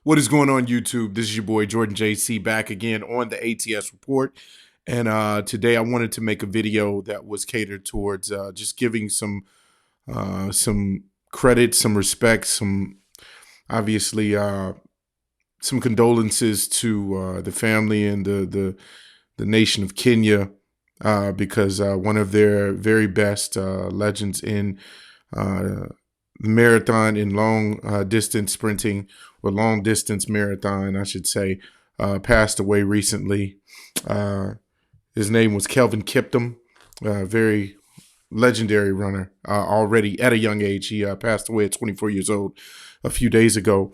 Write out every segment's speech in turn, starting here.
What is going on, YouTube? This is your boy Jordan JC back again on the ATS Report. And today I wanted to make a video that was catered towards just giving some credit, some respect, some obviously some condolences to the family and the nation of Kenya because one of their very best legends in marathon and long distance sprinting, or long distance marathon, I should say, passed away recently. His name was Kelvin Kiptum, a very legendary runner already at a young age. He passed away at 24 years old a few days ago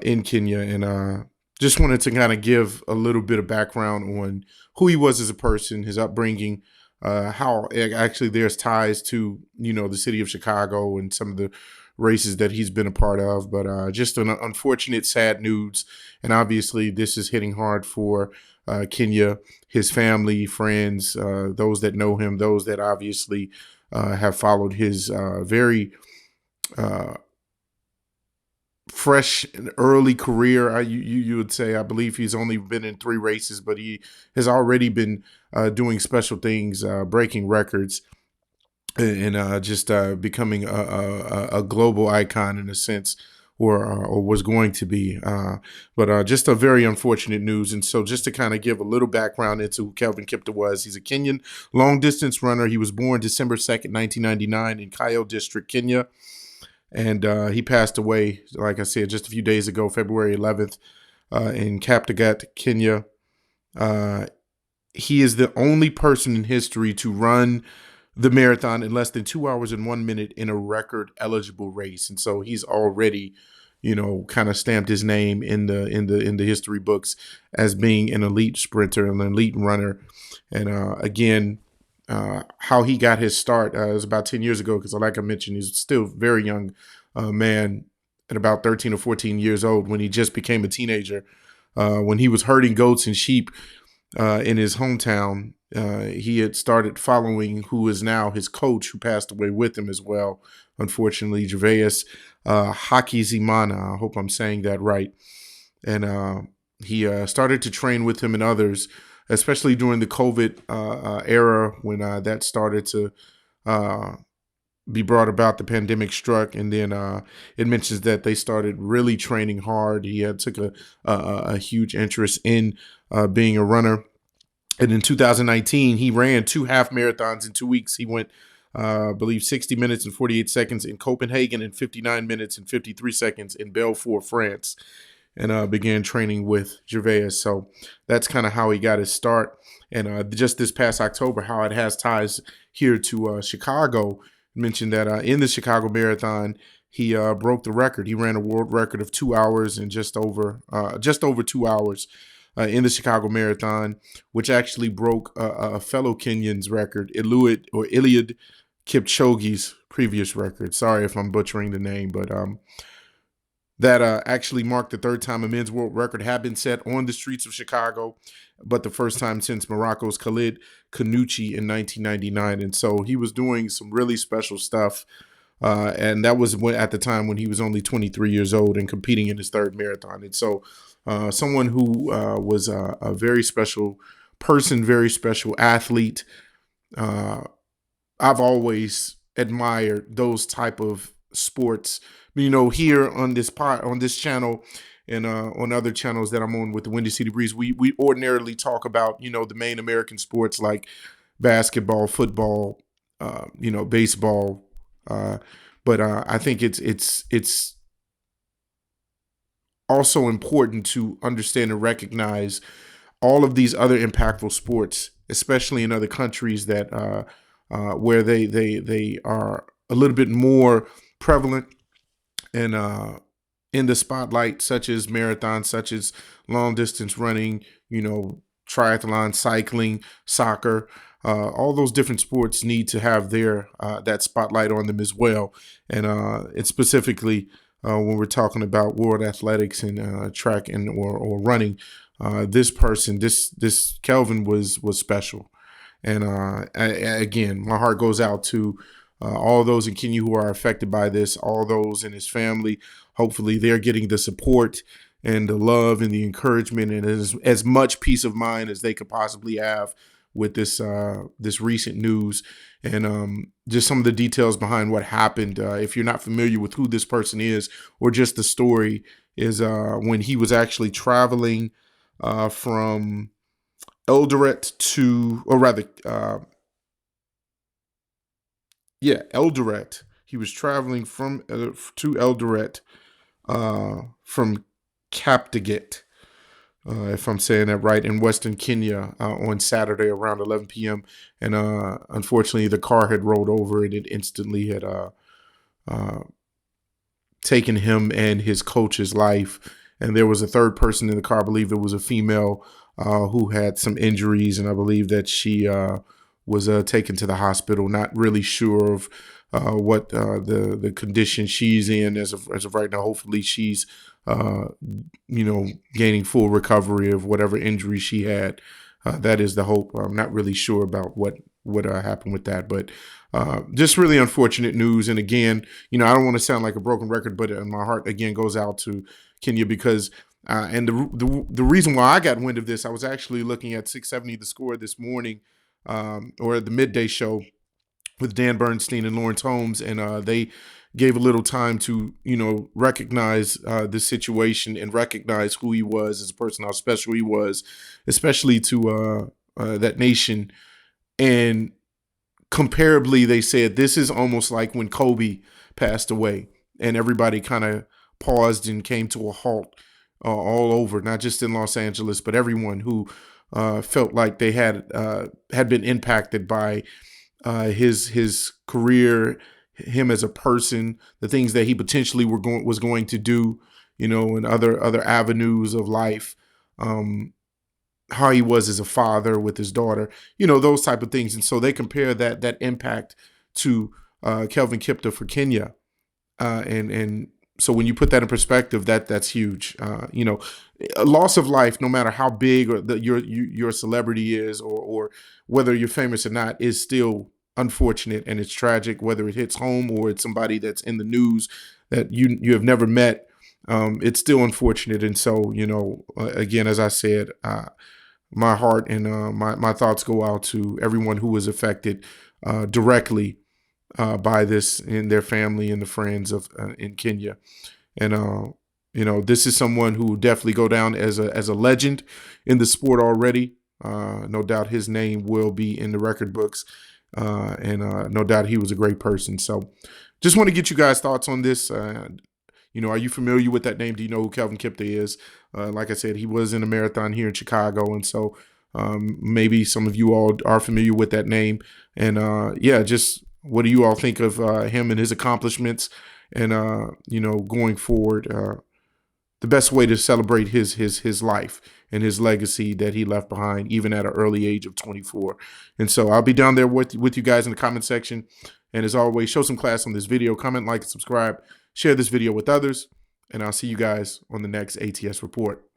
in Kenya. And just wanted to kind of give a little bit of background on who he was as a person, his upbringing, how actually there's ties to, the city of Chicago and some of the races that he's been a part of. But just an unfortunate, sad news. And obviously this is hitting hard for Kenya, his family, friends, those that know him, those that obviously have followed his very fresh and early career. You would say, I believe he's only been in 3 races, but he has already been doing special things, breaking records, and just becoming a global icon in a sense, or was going to be. But just a very unfortunate news. And so just to kind of give a little background into who Kelvin Kiptum was, he's a Kenyan long distance runner. He was born December 2nd, 1999 in Kayo District, Kenya. And he passed away, like I said, just a few days ago, February 11th, in Kaptagat, Kenya. He is the only person in history to run the marathon in less than 2 hours and 1 minute in a record eligible race. And so he's already, kind of stamped his name in the history books as being an elite sprinter, an elite runner. And again, how he got his start was about 10 years ago, because like I mentioned, he's still a very young man at about 13 or 14 years old when he just became a teenager. When he was herding goats and sheep in his hometown, he had started following who is now his coach, who passed away with him as well, unfortunately, Gervais Hakizimana. I hope I'm saying that right. And he started to train with him and others, especially during the COVID era, when that started to be brought about. The pandemic struck, and then it mentions that they started really training hard. He had took a huge interest in being a runner. And in 2019, he ran 2 half marathons in 2 weeks. He went, I believe, 60 minutes and 48 seconds in Copenhagen and 59 minutes and 53 seconds in Belfort, France, and began training with Gervais. So that's kind of how he got his start. And just this past October, how it has ties here to Chicago. Mentioned that in the Chicago Marathon, he broke the record. He ran a world record of 2 hours and just over 2 hours in the Chicago Marathon, which actually broke a fellow Kenyan's record, Iliad Kipchoge's previous record. Sorry if I'm butchering the name, but that actually marked the 3rd time a men's world record had been set on the streets of Chicago, but the first time since Morocco's Khalid Kanuchi in 1999. And so he was doing some really special stuff. And that was at the time when he was only 23 years old and competing in his 3rd marathon. And so someone who was a very special person, very special athlete. I've always admired those type of sports. Here on this channel, and on other channels that I'm on with the Windy City Breeze, we ordinarily talk about, the main American sports like basketball, football, baseball. But I think it's also important to understand and recognize all of these other impactful sports, especially in other countries that where they are a little bit more prevalent and in the spotlight, such as marathons, such as long distance running, triathlon, cycling, soccer. All those different sports need to have their that spotlight on them as well. And it's specifically when we're talking about world athletics and track and or running, this person, this Kelvin was special. And again, my heart goes out to all those in Kenya who are affected by this, all those in his family. Hopefully they're getting the support and the love and the encouragement and as much peace of mind as they could possibly have with this recent news, and just some of the details behind what happened. If you're not familiar with who this person is or just the story, is when he was actually traveling from Eldoret to, or rather, Eldoret. He was traveling from to Eldoret from Kaptagat, if I'm saying that right, in Western Kenya on Saturday around 11 p.m. And unfortunately, the car had rolled over and it instantly had taken him and his coach's life. And there was a third person in the car. I believe it was a female who had some injuries, and I believe that she was taken to the hospital. Not really sure of what the condition she's in as of right now. Hopefully, she's gaining full recovery of whatever injury she had. That is the hope. I'm not really sure about what happened with that, but just really unfortunate news. And again, I don't want to sound like a broken record, but my heart again goes out to Kenya because, and the reason why I got wind of this, I was actually looking at 670 The Score this morning, or the midday show with Dan Bernstein and Lawrence Holmes, and they gave a little time to, recognize the situation and recognize who he was as a person, how special he was, especially to that nation. And comparably, they said this is almost like when Kobe passed away and everybody kind of paused and came to a halt all over, not just in Los Angeles, but everyone who felt like they had been impacted by his career, him as a person, the things that he potentially was going to do, and other avenues of life, how he was as a father with his daughter, those type of things. And so they compare that impact to Kelvin Kiptum for Kenya, and so when you put that in perspective, that's huge. A loss of life, no matter how big or your celebrity is, or whether you're famous or not, is still unfortunate and it's tragic. Whether it hits home or it's somebody that's in the news that you have never met, it's still unfortunate. And so, again, as I said, my heart and my thoughts go out to everyone who was affected directly by this, and their family and the friends of in Kenya. And this is someone who will definitely go down as a legend in the sport already. No doubt his name will be in the record books, and no doubt he was a great person. So just want to get you guys' thoughts on this. Are you familiar with that name? Do you know who Kelvin Kiptum is? Like I said, he was in a marathon here in Chicago, and so maybe some of you all are familiar with that name. And just what do you all think of him and his accomplishments? And going forward, the best way to celebrate his life and his legacy that he left behind, even at an early age of 24. And so I'll be down there with you guys in the comment section. And as always, show some class on this video, comment, like, subscribe, share this video with others, and I'll see you guys on the next ATS report.